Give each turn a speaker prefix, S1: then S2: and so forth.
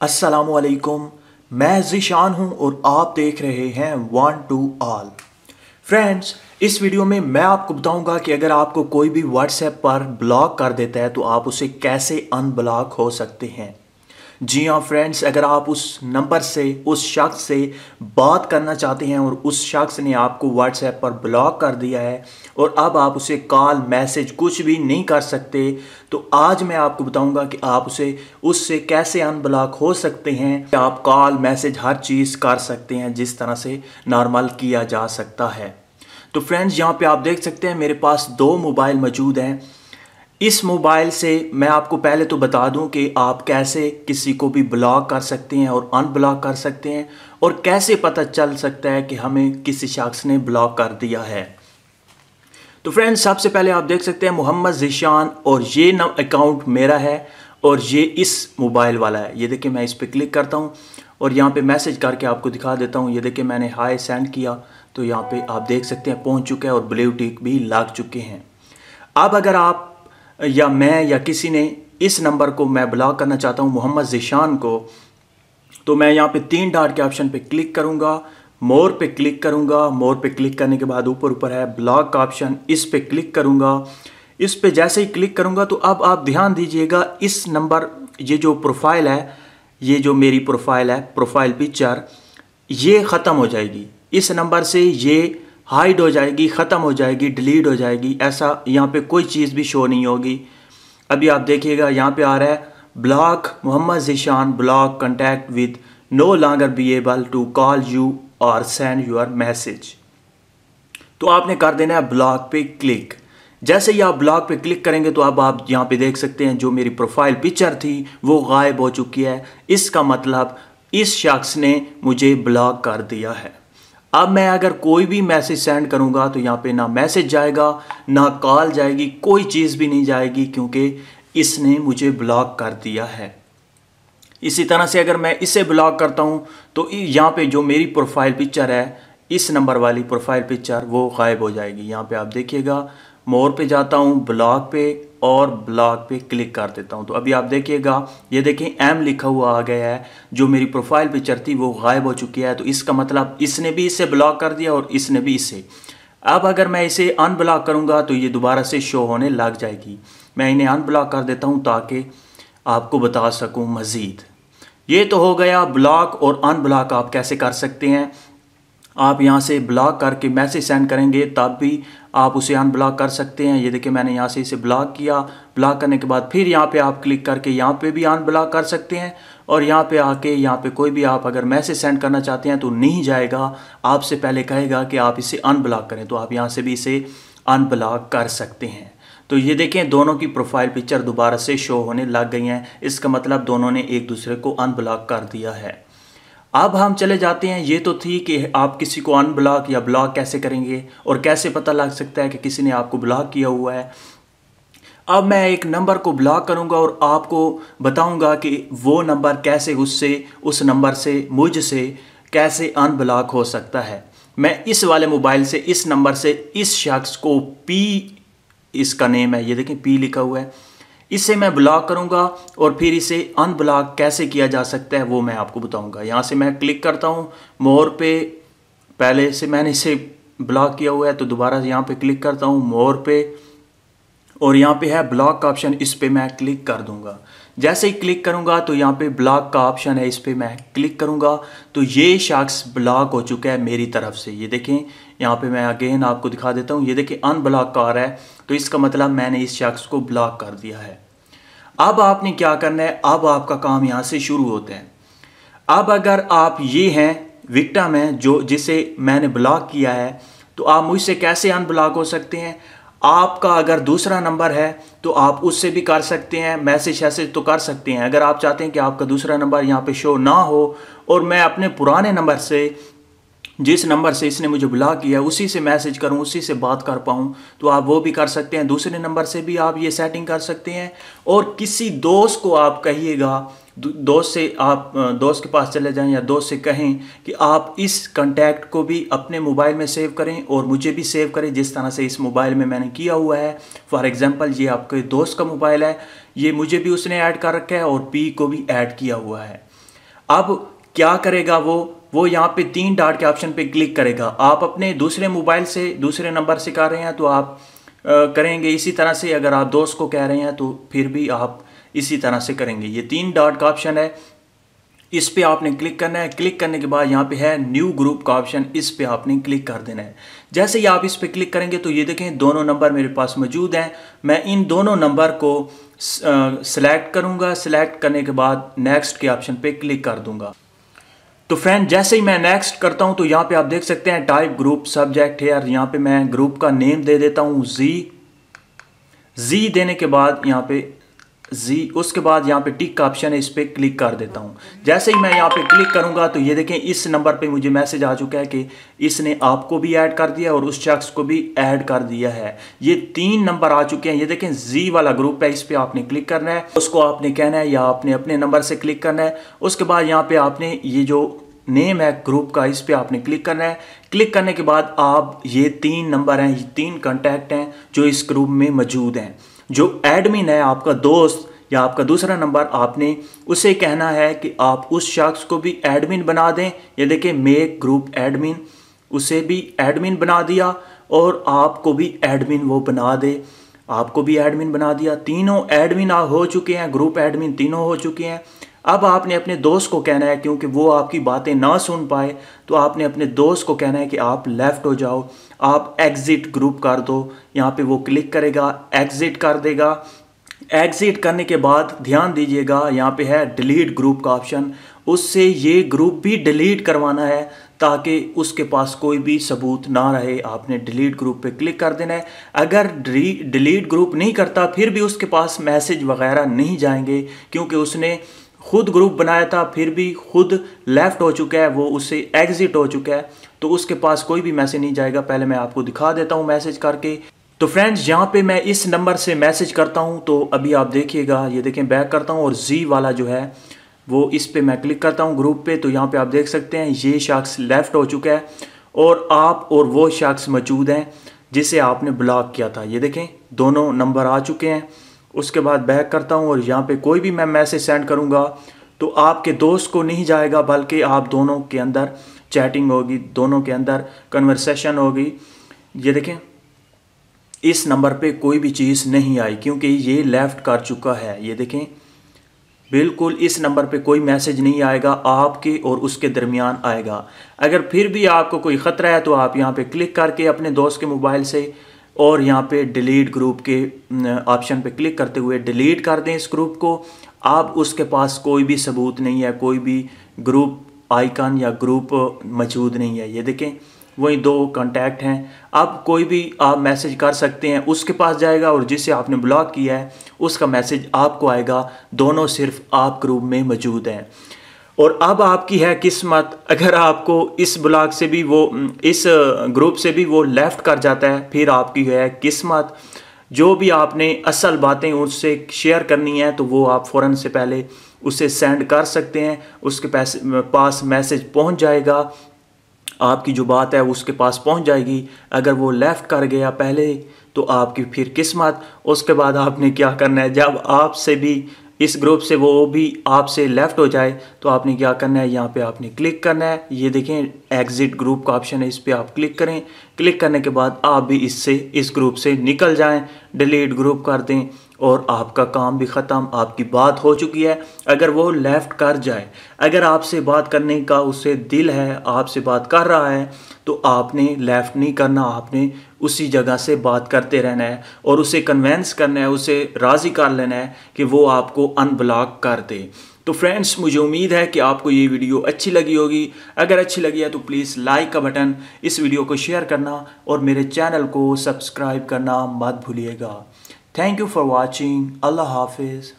S1: अस्सलामुअलैकुम। मैं ज़ीशान हूं और आप देख रहे हैं वन टू ऑल। फ्रेंड्स, इस वीडियो में मैं आपको बताऊंगा कि अगर आपको कोई भी व्हाट्सएप पर ब्लॉक कर देता है तो आप उसे कैसे अनब्लॉक हो सकते हैं। जी हाँ फ्रेंड्स, अगर आप उस नंबर से उस शख्स से बात करना चाहते हैं और उस शख्स ने आपको व्हाट्सएप पर ब्लॉक कर दिया है और अब आप उसे कॉल मैसेज कुछ भी नहीं कर सकते, तो आज मैं आपको बताऊंगा कि आप उससे कैसे अनब्लॉक हो सकते हैं। आप कॉल मैसेज हर चीज़ कर सकते हैं जिस तरह से नॉर्मल किया जा सकता है। तो फ्रेंड्स, यहाँ पे आप देख सकते हैं मेरे पास दो मोबाइल मौजूद हैं। इस मोबाइल से मैं आपको पहले तो बता दूं कि आप कैसे किसी को भी ब्लॉक कर सकते हैं और अनब्लॉक कर सकते हैं और कैसे पता चल सकता है कि हमें किसी शख्स ने ब्लॉक कर दिया है। तो फ्रेंड्स, सबसे पहले आप देख सकते हैं मोहम्मद ज़ीशान और ये अकाउंट मेरा है और ये इस मोबाइल वाला है। ये देखिए, मैं इस पर क्लिक करता हूँ और यहाँ पे मैसेज करके आपको दिखा देता हूँ। ये देखिए, मैंने हाय सेंड किया तो यहाँ पे आप देख सकते हैं पहुँच चुका है और ब्लू टिक भी लग चुके हैं। अब अगर आप या मैं या किसी ने इस नंबर को मैं ब्लॉक करना चाहता हूं, मोहम्मद ज़ीशान को, तो मैं यहाँ पे तीन डॉट के ऑप्शन पे क्लिक करूंगा, मोर पे क्लिक करूंगा। मोर पे क्लिक करने के बाद ऊपर है ब्लॉक का ऑप्शन, इस पे क्लिक करूंगा। इस पे जैसे ही क्लिक करूंगा तो अब आप ध्यान दीजिएगा, इस नंबर ये जो प्रोफाइल है, ये जो मेरी प्रोफाइल है, प्रोफाइल पिक्चर, ये ख़त्म हो जाएगी। इस नंबर से ये हाइड हो जाएगी, ख़त्म हो जाएगी, डिलीट हो जाएगी। ऐसा यहाँ पे कोई चीज़ भी शो नहीं होगी। अभी आप देखिएगा, यहाँ पे आ रहा है block Mohammad Zeeshan, block contact with no longer be able to call you और सेंड योर मैसेज। तो आपने कर देना है ब्लॉक पे क्लिक। जैसे ही आप ब्लॉक पे क्लिक करेंगे तो अब आप यहाँ पे देख सकते हैं जो मेरी प्रोफाइल पिक्चर थी वो गायब हो चुकी है। इसका मतलब इस शख्स ने मुझे ब्लॉक कर दिया है। अब मैं अगर कोई भी मैसेज सेंड करूंगा तो यहाँ पे ना मैसेज जाएगा ना कॉल जाएगी, कोई चीज़ भी नहीं जाएगी क्योंकि इसने मुझे ब्लॉक कर दिया है। इसी तरह से अगर मैं इसे ब्लॉक करता हूँ तो यहाँ पे जो मेरी प्रोफाइल पिक्चर है, इस नंबर वाली प्रोफाइल पिक्चर, वो गायब हो जाएगी। यहाँ पे आप देखिएगा, मोर पे जाता हूँ, ब्लॉक पे और ब्लॉक पे क्लिक कर देता हूँ। तो अभी आप देखिएगा, ये देखें एम लिखा हुआ आ गया है। जो मेरी प्रोफाइल पिक्चर थी वो गायब हो चुकी है। तो इसका मतलब इसने भी इसे ब्लॉक कर दिया और इसने भी इसे। अब अगर मैं इसे अनब्लॉक करूँगा तो ये दोबारा से शो होने लग जाएगी। मैं इन्हें अनब्लॉक कर देता हूँ ताकि आपको बता सकूँ मज़ीद। ये तो हो गया ब्लॉक और अनब्लॉक आप कैसे कर सकते हैं। आप यहाँ से ब्लॉक करके मैसेज सेंड करेंगे तब भी आप उसे अनब्लॉक कर सकते हैं। ये देखिए, मैंने यहाँ से इसे ब्लॉक किया। ब्लॉक करने के बाद फिर यहाँ पे आप क्लिक करके यहाँ पे भी अनब्लॉक कर सकते हैं और यहाँ पे आके यहाँ पे कोई भी आप अगर मैसेज सेंड करना चाहते हैं तो नहीं जाएगा, आपसे पहले कहेगा कि आप इसे अनब्लॉक करें। तो आप यहाँ से भी इसे अनब्लॉक कर सकते हैं। तो ये देखें, दोनों की प्रोफाइल पिक्चर दोबारा से शो होने लग गई हैं। इसका मतलब दोनों ने एक दूसरे को अनब्लॉक कर दिया है। अब हम चले जाते हैं, ये तो थी कि आप किसी को अनब्लॉक या ब्लॉक कैसे करेंगे और कैसे पता लग सकता है कि किसी ने आपको ब्लॉक किया हुआ है। अब मैं एक नंबर को ब्लॉक करूंगा और आपको बताऊंगा कि वो नंबर कैसे उस नंबर से मुझसे कैसे अनब्लॉक हो सकता है। मैं इस वाले मोबाइल से इस नंबर से इस शख्स को पी, इसका नेम है, ये देखें पी लिखा हुआ है, इसे मैं ब्लॉक करूंगा और फिर इसे अनब्लॉक कैसे किया जा सकता है वो मैं आपको बताऊंगा। यहाँ से मैं क्लिक करता हूँ मोर पे, पहले से मैंने इसे ब्लॉक किया हुआ है तो दोबारा यहाँ पे क्लिक करता हूँ मोर पे और यहाँ पे है ब्लॉक का ऑप्शन, इस पे मैं क्लिक कर दूंगा। जैसे ही क्लिक करूंगा तो यहाँ पे ब्लॉक का ऑप्शन है, इस पे मैं क्लिक करूंगा तो ये शख्स ब्लॉक हो चुका है मेरी तरफ से। ये देखें, यहाँ पे मैं अगेन आपको दिखा देता हूँ, ये देखें अनब्लॉक का आ रहा है, तो इसका मतलब मैंने इस शख्स को ब्लॉक कर दिया है। अब आपने क्या करना है, अब आपका काम यहाँ से शुरू होते हैं। अब अगर आप ये हैं विक्टिम हैं जो जिसे मैंने ब्लॉक किया है, तो आप मुझसे कैसे अनब्लॉक हो सकते हैं। आपका अगर दूसरा नंबर है तो आप उससे भी कर सकते हैं, मैसेज तो कर सकते हैं। अगर आप चाहते हैं कि आपका दूसरा नंबर यहाँ पे शो ना हो और मैं अपने पुराने नंबर से, जिस नंबर से इसने मुझे ब्लॉक किया, उसी से मैसेज करूं, उसी से बात कर पाऊं, तो आप वो भी कर सकते हैं। दूसरे नंबर से भी आप ये सेटिंग कर सकते हैं। और किसी दोस्त को आप कहिएगा, दोस्त से आप दोस्त के पास चले जाएं या दोस्त से कहें कि आप इस कॉन्टैक्ट को भी अपने मोबाइल में सेव करें और मुझे भी सेव करें जिस तरह से इस मोबाइल में मैंने किया हुआ है। फॉर एग्जांपल, ये आपके दोस्त का मोबाइल है, ये मुझे भी उसने ऐड कर रखा है और पी को भी ऐड किया हुआ है। अब क्या करेगा वो यहाँ पे 3 डॉट के ऑप्शन पे क्लिक करेगा। आप अपने दूसरे मोबाइल से दूसरे नंबर से कर रहे हैं तो आप करेंगे इसी तरह से, अगर आप दोस्त को कह रहे हैं तो फिर भी आप इसी तरह से करेंगे। ये 3 डॉट का ऑप्शन है, इस पे आपने क्लिक करना है। क्लिक करने के बाद यहाँ पे है न्यू ग्रुप का ऑप्शन, इस पे आपने क्लिक कर देना है। जैसे ही आप इस पे क्लिक करेंगे तो ये देखें दोनों नंबर मेरे पास मौजूद हैं। मैं इन दोनों नंबर को सिलेक्ट करूँगा। सिलेक्ट करने के बाद नेक्स्ट के ऑप्शन पे क्लिक कर दूंगा। तो फ्रेंड जैसे ही मैं नेक्स्ट करता हूँ तो यहाँ पे आप देख सकते हैं टाइप ग्रुप सब्जेक्ट है, यहाँ पे मैं ग्रुप का नेम दे देता हूँ जी देने के बाद यहाँ पे जी, उसके बाद यहाँ पे टिक का ऑप्शन है, इस पर क्लिक कर देता हूँ। जैसे ही मैं यहाँ पे क्लिक करूँगा तो ये देखें इस नंबर पे मुझे मैसेज आ चुका है कि इसने आपको भी ऐड कर दिया और उस शख्स को भी ऐड कर दिया है। ये 3 नंबर आ चुके हैं। ये देखें जी वाला ग्रुप है, इस पर आपने क्लिक करना है, उसको आपने कहना है या आपने अपने नंबर से क्लिक करना है। उसके बाद यहाँ पे आपने ये जो नेम है ग्रुप का, इस पर आपने क्लिक करना है। क्लिक करने के बाद आप ये 3 नंबर हैं, ये 3 कॉन्टैक्ट हैं जो इस ग्रुप में मौजूद हैं। जो एडमिन है आपका दोस्त या आपका दूसरा नंबर, आपने उसे कहना है कि आप उस शख्स को भी एडमिन बना दें। ये देखें मेक ग्रुप एडमिन, उसे भी एडमिन बना दिया और आपको भी एडमिन वो बना दे, आपको भी एडमिन बना दिया। तीनों एडमिन हो चुके हैं, ग्रुप एडमिन तीनों हो चुके हैं। अब आपने अपने दोस्त को कहना है, क्योंकि वो आपकी बातें ना सुन पाए तो आपने अपने दोस्त को कहना है कि आप लेफ़्ट हो जाओ, आप एग्ज़िट ग्रुप कर दो। यहाँ पे वो क्लिक करेगा, एग्ज़िट कर देगा। एग्ज़िट करने के बाद ध्यान दीजिएगा यहाँ पे है डिलीट ग्रुप का ऑप्शन, उससे ये ग्रुप भी डिलीट करवाना है ताकि उसके पास कोई भी सबूत ना रहे। आपने डिलीट ग्रुप पे क्लिक कर देना है। अगर डिलीट ग्रुप नहीं करता फिर भी उसके पास मैसेज वगैरह नहीं जाएंगे, क्योंकि उसने खुद ग्रुप बनाया था फिर भी खुद लेफ़्ट हो चुका है, वो उससे एग्ज़िट हो चुका है, तो उसके पास कोई भी मैसेज नहीं जाएगा। पहले मैं आपको दिखा देता हूँ मैसेज करके। तो फ्रेंड्स यहाँ पे मैं इस नंबर से मैसेज करता हूँ, तो अभी आप देखिएगा, ये देखें बैक करता हूँ और जी वाला जो है वो इस पे मैं क्लिक करता हूँ ग्रुप पे। तो यहाँ पे आप देख सकते हैं ये शख्स लेफ़्ट हो चुका है और आप और वो शख्स मौजूद हैं जिसे आपने ब्लॉक किया था। ये देखें दोनों नंबर आ चुके हैं। उसके बाद बैक करता हूँ और यहाँ पे कोई भी मैं मैसेज सेंड करूँगा तो आपके दोस्त को नहीं जाएगा, बल्कि आप दोनों के अंदर चैटिंग होगी, दोनों के अंदर कन्वर्सेशन होगी। ये देखें इस नंबर पे कोई भी चीज़ नहीं आई क्योंकि ये लेफ़्ट कर चुका है। ये देखें बिल्कुल इस नंबर पे कोई मैसेज नहीं आएगा, आपके और उसके दरमियान आएगा। अगर फिर भी आपको कोई ख़तरा है तो आप यहाँ पे क्लिक करके अपने दोस्त के मोबाइल से और यहाँ पे डिलीट ग्रुप के ऑप्शन पे क्लिक करते हुए डिलीट कर दें इस ग्रुप को। आप उसके पास कोई भी सबूत नहीं है, कोई भी ग्रुप आइकन या ग्रुप मौजूद नहीं है। ये देखें वही 2 कॉन्टैक्ट हैं। अब कोई भी आप मैसेज कर सकते हैं, उसके पास जाएगा और जिसे आपने ब्लॉक किया है उसका मैसेज आपको आएगा। दोनों सिर्फ आप ग्रुप में मौजूद हैं। और अब आपकी है किस्मत, अगर आपको इस ब्लॉक से भी वो इस ग्रुप से भी वो लेफ़्ट कर जाता है, फिर आपकी है किस्मत। जो भी आपने असल बातें उससे शेयर करनी है तो वो आप फ़ौरन से पहले उसे सेंड कर सकते हैं, उसके पास मैसेज पहुंच जाएगा, आपकी जो बात है उसके पास पहुंच जाएगी। अगर वो लेफ़्ट कर गया पहले तो आपकी फिर किस्मत। उसके बाद आपने क्या करना है, जब आपसे भी इस ग्रुप से वो भी आपसे लेफ़्ट हो जाए तो आपने क्या करना है, यहाँ पे आपने क्लिक करना है। ये देखें एग्ज़िट ग्रुप का ऑप्शन है, इस पर आप क्लिक करें। क्लिक करने के बाद आप भी इस ग्रुप से निकल जाएं, डिलीट ग्रुप कर दें और आपका काम भी ख़त्म, आपकी बात हो चुकी है। अगर वो लेफ़्ट कर जाए, अगर आपसे बात करने का उससे दिल है, आपसे बात कर रहा है, तो आपने लेफ़्ट नहीं करना, आपने उसी जगह से बात करते रहना है और उसे कन्वेंस करना है, उसे राज़ी कर लेना है कि वो आपको अनब्लॉक कर दे। तो फ्रेंड्स मुझे उम्मीद है कि आपको ये वीडियो अच्छी लगी होगी। अगर अच्छी लगी है तो प्लीज़ लाइक का बटन, इस वीडियो को शेयर करना और मेरे चैनल को सब्सक्राइब करना मत भूलिएगा। Thank you for watching. अल्लाह हाफिज़।